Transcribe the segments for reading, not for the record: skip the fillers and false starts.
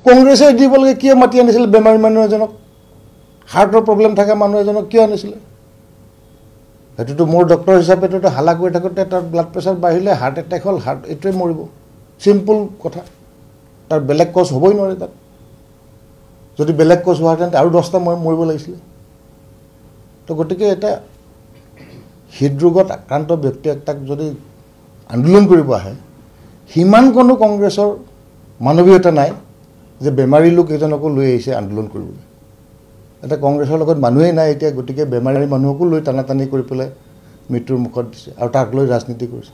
কংগ্ৰেছে দিব লাগে কিয় মাতি আনিছিলে বেমাৰী মানুহ এজনক হাৰ্টৰ প্ৰব্লেম থকা মানুহ এজনক কিয় আনিছিলে সেইটোতো মোৰ ডক্টৰ হিচাপেতো হালা কৰি থাকোঁতে তাৰ ব্লাড প্ৰেছাৰ বাঢ়িলে হাৰ্ট এটেক হ'ল হাৰ্ট এইটোৱে মৰিব চিম্পল কথা তাৰ বেলেগ কজ হ'বই নোৱাৰে তাত যদি বেলেগ কজ হোৱাহেঁতেন আৰু 10টা মৰিব লাগিছিলে তো গতিকে এটা হৃদৰোগত আক্ৰান্ত ব্যক্তি এটাক যদি আন্দোলন কৰিব আহে সিমান কোনো কংগ্ৰেছৰ মানৱীয়তা নাই যে বেমাৰী লোক এজনকো লৈ আহিছে আন্দোলন কৰিবলৈ এটা কংগ্ৰেছৰ লগত মানুহেই নাই এতিয়া গতিকে বেমাৰী মানুহকো লৈ টানাটানি কৰি পেলাই মৃত্যুৰ মুখত দিছে আৰু তাক লৈ ৰাজনীতি কৰিছে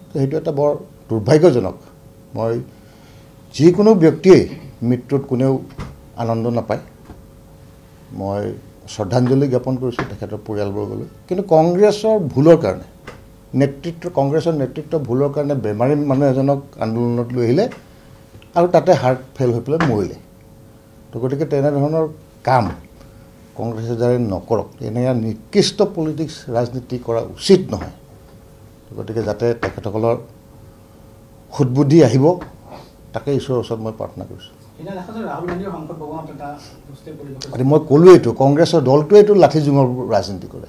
তো সেইটো এটা বৰ দুৰ্ভাগ্যজনক মই যিকোনো ব্যক্তিয়ে মৃত্যুত কোনেও আনন্দ নাপায় মই শ্ৰদ্ধাঞ্জলি জ্ঞাপন কৰিছোঁ তেখেতৰ পৰিয়ালবৰ্গলৈ কিন্তু কংগ্ৰেছৰ ভুলৰ কাৰণে কংগ্ৰেছৰ নেতৃত্ব ভুলৰ কাৰণে বেমাৰী মানুহ এজনক আন্দোলনত লৈ আহিলে আৰু তাতে হাৰ্ট ফেইল হৈ পেলাই মৰিলে তো গতিকে তেনেধৰণৰ কাম কংগ্ৰেছে যাতে নকৰক এনেকুৱা নিকৃষ্ট পলিটিক্স ৰাজনীতি কৰা উচিত নহয় গতিকে যাতে তেখেতসকলৰ সুদবুদ্ধি আহিব তাকে ঈশ্বৰৰ ওচৰত মই প্ৰাৰ্থনা কৰিছোঁ মই ক'লোৱেইতো কংগ্ৰেছৰ দলটোৱেইতো লাঠি জোঙৰ ৰাজনীতি কৰে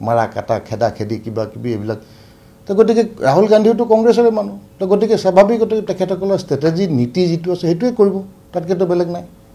মাৰা কাটা খেদা খেদি কিবা কিবি এইবিলাক তো গতিকে ৰাহুল গান্ধীওতো কংগ্ৰেছৰে মানুহ তো গতিকে স্বাভাৱিক গতিকে তেখেতসকলৰ ষ্ট্ৰেটেজি নীতি যিটো আছে সেইটোৱে কৰিব তাতকৈতো বেলেগ নাই